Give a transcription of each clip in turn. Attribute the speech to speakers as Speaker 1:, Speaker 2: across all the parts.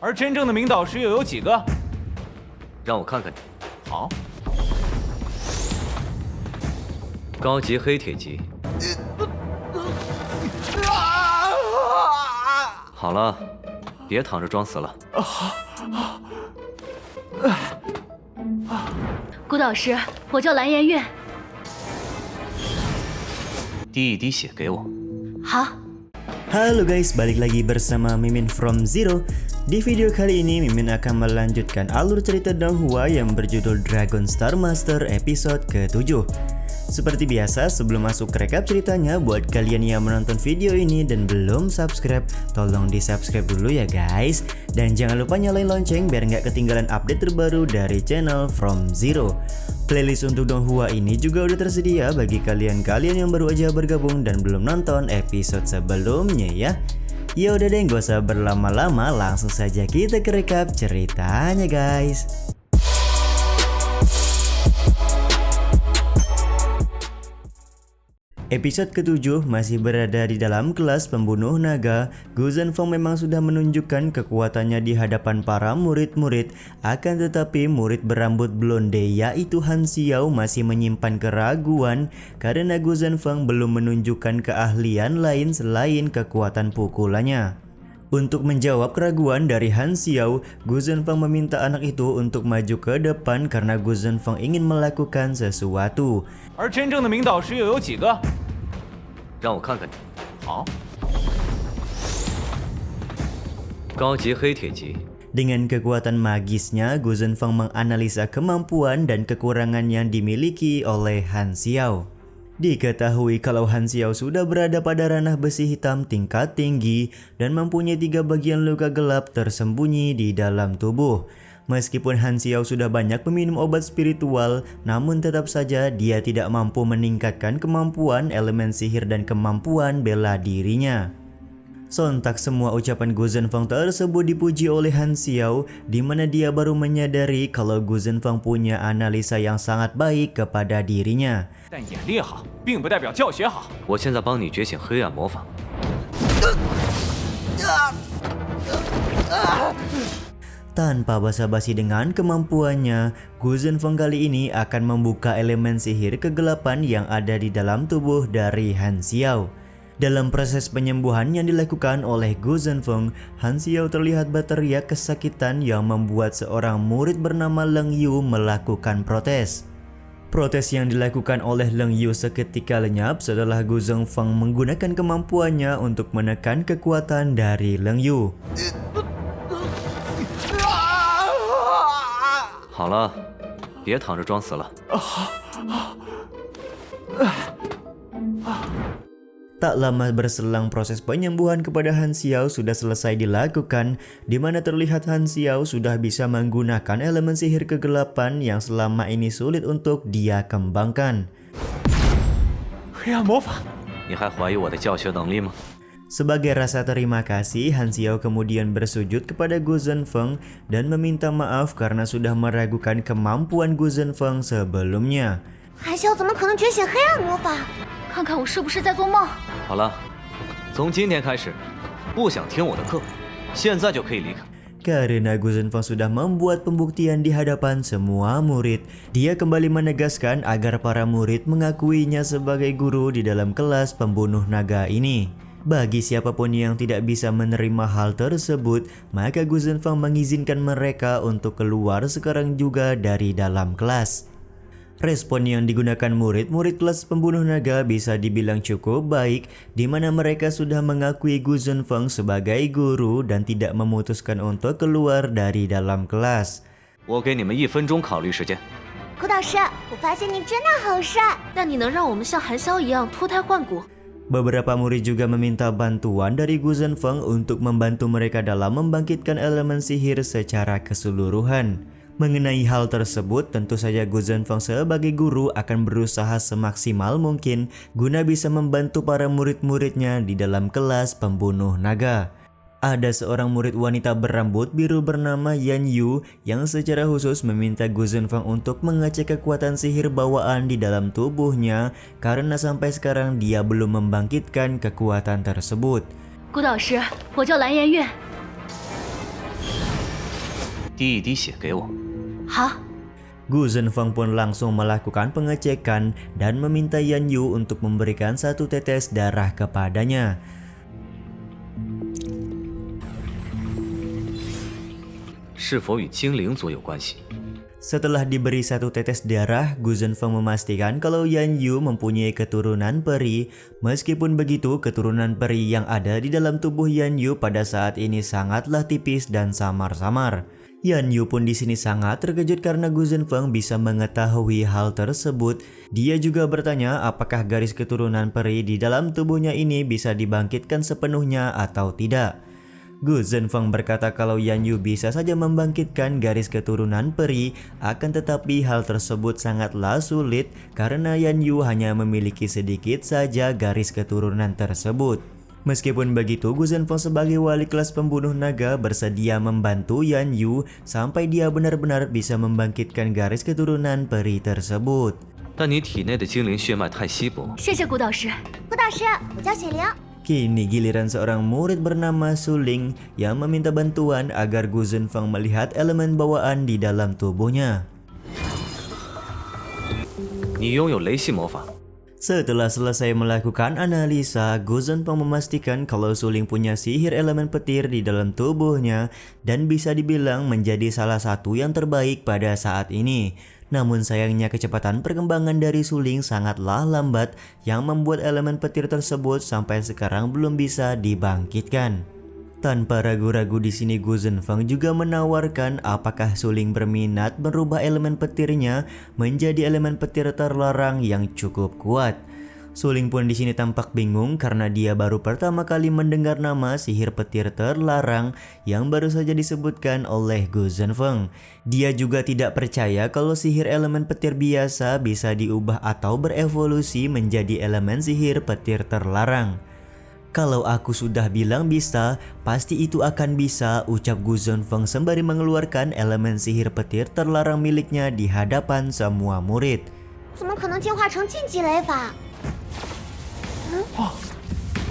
Speaker 1: 而真正的明导师又有几个？
Speaker 2: 让我看看你。
Speaker 1: 好。
Speaker 2: 高级黑铁级。好了，别躺着装死了。
Speaker 3: 顾导师，我叫蓝颜月。
Speaker 2: 滴一滴血给我。
Speaker 3: 好。
Speaker 4: Halo guys, balik lagi bersama Mimin from Zero. Di video kali ini Mimin akan melanjutkan alur cerita Donghua yang berjudul Dragon Star Master episode ke-7. Seperti biasa, sebelum masuk ke rekap ceritanya, buat kalian yang menonton video ini dan belum subscribe, tolong di subscribe dulu ya guys. Dan jangan lupa nyalain lonceng biar nggak ketinggalan update terbaru dari channel From Zero. Playlist untuk Donghua ini juga udah tersedia bagi kalian-kalian yang baru aja bergabung dan belum nonton episode sebelumnya ya. Ya udah deh, gak usah berlama-lama, langsung saja kita ke rekap ceritanya guys. Episode ke-7 masih berada di dalam kelas pembunuh naga. Gu Zhenfeng memang sudah menunjukkan kekuatannya di hadapan para murid-murid. Akan tetapi murid berambut blonde yaitu Han Xiao masih menyimpan keraguan karena Gu Zhenfeng belum menunjukkan keahlian lain selain kekuatan pukulannya. Untuk menjawab keraguan dari Han Xiao, Gu Zhenfeng meminta anak itu untuk maju ke depan karena Gu Zhenfeng ingin melakukan sesuatu.
Speaker 1: 而真正的明导师又有几个？
Speaker 2: 让我看看你。
Speaker 1: 好。
Speaker 2: 高级黑铁级。
Speaker 4: Dengan kekuatan magisnya, Gu Zhenfeng menganalisa kemampuan dan kekurangan yang dimiliki oleh Han Xiao. Diketahui kalau Han Xiao sudah berada pada ranah besi hitam tingkat tinggi dan mempunyai 3 bagian luka gelap tersembunyi di dalam tubuh. Meskipun Han Xiao sudah banyak meminum obat spiritual, namun tetap saja dia tidak mampu meningkatkan kemampuan elemen sihir dan kemampuan bela dirinya. Sontak semua ucapan Gu Zhenfeng tersebut dipuji oleh Han Xiao, di mana dia baru menyadari kalau Gu Zhenfeng punya analisa yang sangat baik kepada dirinya.
Speaker 1: 但眼力好，并不代表教学好。
Speaker 2: 我现在帮你觉醒黑暗魔法。
Speaker 4: Tanpa basa-basi dengan kemampuannya, Gu Zhenfeng kali ini akan membuka elemen sihir kegelapan yang ada di dalam tubuh dari Han Xiao. Dalam proses penyembuhan yang dilakukan oleh Gu Zhenfeng, Han Xiao terlihat berteriak kesakitan yang membuat seorang murid bernama Leng Yu melakukan protes. Protes yang dilakukan oleh Leng Yu seketika lenyap setelah Gu Zhenfeng menggunakan kemampuannya untuk menekan kekuatan dari Leng Yu.
Speaker 2: 好了，别躺着装死了。
Speaker 4: Tak lama berselang proses penyembuhan kepada Han Xiao sudah selesai dilakukan, di mana terlihat Han Xiao sudah bisa menggunakan elemen sihir kegelapan yang selama ini sulit untuk dia kembangkan.
Speaker 1: 黑暗魔法。
Speaker 2: 你还怀疑我的教学能力吗？
Speaker 4: Sebagai rasa terima kasih, Han Xiao kemudian bersujud kepada Gu Zhenfeng dan meminta maaf karena sudah meragukan kemampuan Gu Zhenfeng sebelumnya.
Speaker 3: 韩萧怎么可能觉醒黑暗魔法？看看我是不是在做梦？
Speaker 2: 好了，从今天开始，不想听我的课，现在就可以离开。
Speaker 4: Karena Gu Zhenfeng sudah membuat pembuktian di hadapan semua murid, dia kembali menegaskan agar para murid mengakuinya sebagai guru di dalam kelas pembunuh naga ini. Bagi siapapun yang tidak bisa menerima hal tersebut, maka Gu Zhenfeng mengizinkan mereka untuk keluar sekarang juga dari dalam kelas. Respon yang digunakan murid-murid kelas pembunuh naga bisa dibilang cukup baik, di mana mereka sudah mengakui Gu Zhenfeng sebagai guru dan tidak memutuskan untuk keluar dari dalam kelas.
Speaker 2: 我给你们1分钟考虑时间。
Speaker 3: 顾导师，我发现你真的好帅，但你能让我们像韩萧一样脱胎换骨？
Speaker 4: Beberapa murid juga meminta bantuan dari Gu Zhenfeng untuk membantu mereka dalam membangkitkan elemen sihir secara keseluruhan. Mengenai hal tersebut, tentu saja Gu Zhenfeng sebagai guru akan berusaha semaksimal mungkin guna bisa membantu para murid-muridnya di dalam kelas pembunuh naga. Ada seorang murid wanita berambut biru bernama Yan Yu yang secara khusus meminta Gu Zhenfeng untuk mengecek kekuatan sihir bawaan di dalam tubuhnya karena sampai sekarang dia belum membangkitkan kekuatan tersebut.
Speaker 3: 顾导师，我叫蓝颜月。
Speaker 2: 滴一滴血给我。
Speaker 3: 好。
Speaker 4: Gu Zhenfeng pun langsung melakukan pengecekan dan meminta Yan Yu untuk memberikan 1 tetes darah kepadanya. Setelah diberi 1 tetes darah, Gu Zhenfeng memastikan kalau Yan Yu mempunyai keturunan peri. Meskipun begitu, keturunan peri yang ada di dalam tubuh Yan Yu pada saat ini sangatlah tipis dan samar-samar. Yan Yu pun di sini sangat terkejut karena Gu Zhenfeng bisa mengetahui hal tersebut. Dia juga bertanya apakah garis keturunan peri di dalam tubuhnya ini bisa dibangkitkan sepenuhnya atau tidak. Gu Zhenfeng berkata kalau Yan Yu bisa saja membangkitkan garis keturunan peri, akan tetapi hal tersebut sangatlah sulit karena Yan Yu hanya memiliki sedikit saja garis keturunan tersebut. Meskipun begitu, Gu Zhenfeng sebagai wali kelas pembunuh naga bersedia membantu Yan Yu sampai dia benar-benar bisa membangkitkan garis keturunan peri tersebut.
Speaker 2: 但你体内的精灵血脉太稀薄。
Speaker 3: 谢谢顾导师。顾导师，我叫雪玲。
Speaker 4: Kini giliran seorang murid bernama Suling yang meminta bantuan agar Gu Zhenfeng melihat elemen bawaan di dalam tubuhnya.
Speaker 2: 你拥有雷系魔法。
Speaker 4: Setelah selesai melakukan analisa, Gu Zhenfeng memastikan kalau Suling punya sihir elemen petir di dalam tubuhnya dan bisa dibilang menjadi salah satu yang terbaik pada saat ini. Namun sayangnya kecepatan perkembangan dari Suling sangatlah lambat yang membuat elemen petir tersebut sampai sekarang belum bisa dibangkitkan. Tanpa ragu-ragu di sini Gu Zhenfeng juga menawarkan apakah Suling berminat merubah elemen petirnya menjadi elemen petir terlarang yang cukup kuat. Suling pun di sini tampak bingung karena dia baru pertama kali mendengar nama sihir petir terlarang yang baru saja disebutkan oleh Gu Zhenfeng. Dia juga tidak percaya kalau sihir elemen petir biasa bisa diubah atau berevolusi menjadi elemen sihir petir terlarang. Kalau aku sudah bilang bisa, pasti itu akan bisa, ucap Gu Zhenfeng sembari mengeluarkan elemen sihir petir terlarang miliknya di hadapan semua murid.
Speaker 3: 怎么可能进化成禁忌雷法？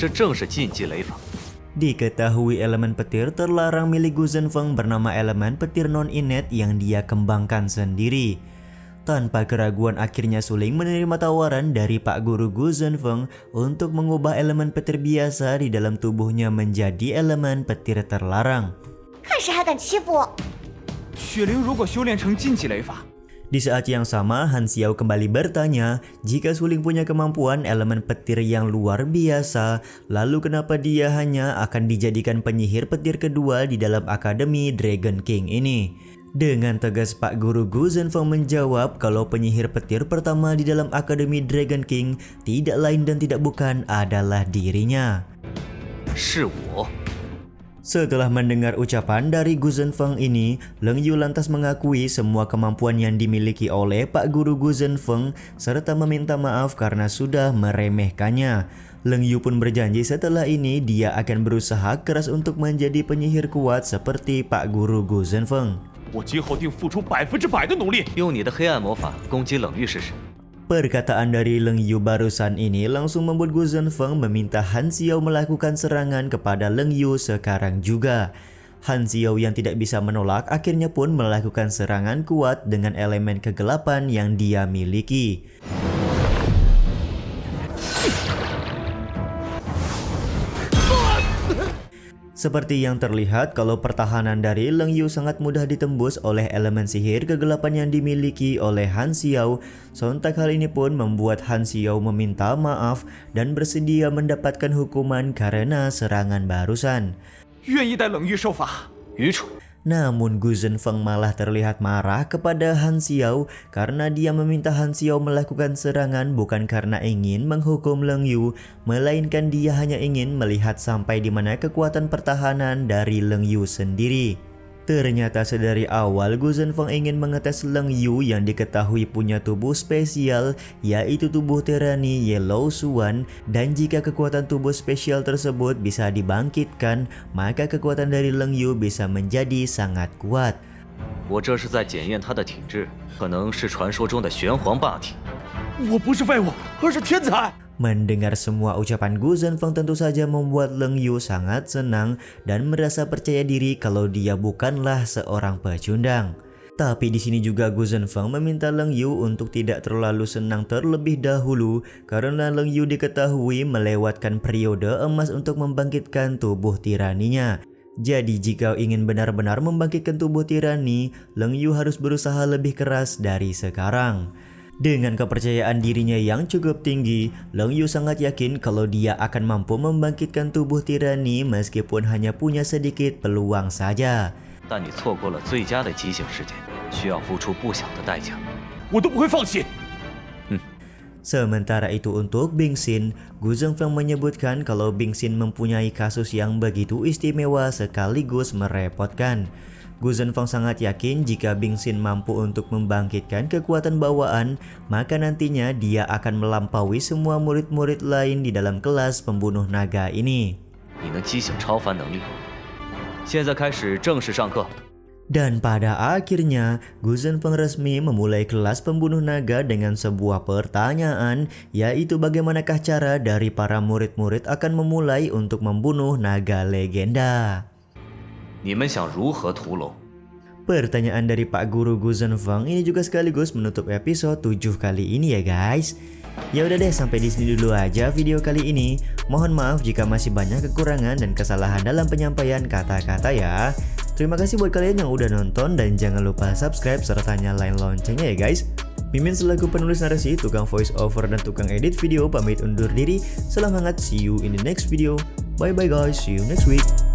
Speaker 2: 这正是禁忌雷法。
Speaker 4: Diketahui elemen petir terlarang milik Gu Zhenfeng bernama elemen petir non-innate yang dia kembangkan sendiri. Tanpa keraguan akhirnya Suling menerima tawaran dari Pak Guru Gu Zhenfeng untuk mengubah elemen petir biasa di dalam tubuhnya menjadi elemen petir terlarang.
Speaker 3: 看谁还敢欺负我！
Speaker 1: 雪灵如果修炼成禁忌雷法，
Speaker 4: Di saat yang sama, Han Xiao kembali bertanya jika Suling punya kemampuan elemen petir yang luar biasa, lalu kenapa dia hanya akan dijadikan penyihir petir kedua di dalam Akademi Dragon King ini. Dengan tegas Pak Guru Gu Zhenfeng menjawab kalau penyihir petir pertama di dalam Akademi Dragon King tidak lain dan tidak bukan adalah dirinya.
Speaker 2: 是我。
Speaker 4: Setelah mendengar ucapan dari Gu Zhenfeng ini, Leng Yu lantas mengakui semua kemampuan yang dimiliki oleh Pak Guru Gu Zhenfeng serta meminta maaf karena sudah meremehkannya. Leng Yu pun berjanji setelah ini dia akan berusaha keras untuk menjadi penyihir kuat seperti Pak Guru Gu Zhenfeng.
Speaker 1: 我今后定付出100%的努力。
Speaker 2: 用你的黑暗魔法攻击冷玉试试。
Speaker 4: Perkataan dari Leng Yu barusan ini langsung membuat Gu Zhenfeng meminta Han Xiao melakukan serangan kepada Leng Yu sekarang juga. Han Xiao yang tidak bisa menolak akhirnya pun melakukan serangan kuat dengan elemen kegelapan yang dia miliki. Seperti yang terlihat kalau pertahanan dari Leng Yu sangat mudah ditembus oleh elemen sihir kegelapan yang dimiliki oleh Han Xiao. Sontak hal ini pun membuat Han Xiao meminta maaf dan bersedia mendapatkan hukuman karena serangan barusan.
Speaker 1: 愿意带冷玉受罚。
Speaker 2: 愚蠢！
Speaker 4: Namun Gu Zhenfeng malah terlihat marah kepada Han Xiao karena dia meminta Han Xiao melakukan serangan bukan karena ingin menghukum Leng Yu, melainkan dia hanya ingin melihat sampai di mana kekuatan pertahanan dari Leng Yu sendiri. Ternyata sedari awal Gu Zhenfeng ingin mengetes Leng Yu yang diketahui punya tubuh spesial, yaitu tubuh Terani Yellow Swan, dan jika kekuatan tubuh spesial tersebut bisa dibangkitkan, maka kekuatan dari Leng Yu bisa menjadi sangat kuat.
Speaker 2: 我这是在检验他的体质，可能是传说中的玄黄霸体。
Speaker 1: 我不是废物，而是天才。
Speaker 4: Mendengar semua ucapan Gu Zhenfeng tentu saja membuat Leng Yu sangat senang dan merasa percaya diri kalau dia bukanlah seorang pecundang. Tapi di sini juga Gu Zhenfeng meminta Leng Yu untuk tidak terlalu senang terlebih dahulu karena Leng Yu diketahui melewatkan periode emas untuk membangkitkan tubuh tiraninya. Jadi jika ingin benar-benar membangkitkan tubuh tirani, Leng Yu harus berusaha lebih keras dari sekarang. Dengan kepercayaan dirinya yang cukup tinggi, Leng Yu sangat yakin kalau dia akan mampu membangkitkan tubuh tirani meskipun hanya punya sedikit peluang saja.
Speaker 2: 但你错过了最佳的激醒时间，需要付出不小的代价。
Speaker 1: 我都不会放弃。
Speaker 4: Sementara itu untuk Bing Xin, Gu Zhenfeng menyebutkan kalau Bing Xin mempunyai kasus yang begitu istimewa sekaligus merepotkan. Gu Zhenfeng sangat yakin jika Bing Xin mampu untuk membangkitkan kekuatan bawaan, maka nantinya dia akan melampaui semua murid-murid lain di dalam kelas pembunuh naga ini.
Speaker 2: 你能激醒超凡能力，现在开始正式上课。
Speaker 4: Dan pada akhirnya, Gu Zhenfeng resmi memulai kelas pembunuh naga dengan sebuah pertanyaan, yaitu bagaimanakah cara dari para murid-murid akan memulai untuk membunuh naga legenda.
Speaker 2: 你们想如何屠龙？
Speaker 4: Pertanyaan dari Pak Guru Gu Zhenfeng ini juga sekaligus menutup episode 7 kali ini ya guys. Ya udah deh, sampai di sini dulu aja video kali ini. Mohon maaf jika masih banyak kekurangan dan kesalahan dalam penyampaian kata-kata ya. Terima kasih buat kalian yang udah nonton dan jangan lupa subscribe serta nyalain loncengnya ya guys. Mimin selaku penulis narasi, tukang voice over dan tukang edit video pamit undur diri. Salam hangat, see you in the next video. Bye bye guys, see you next week.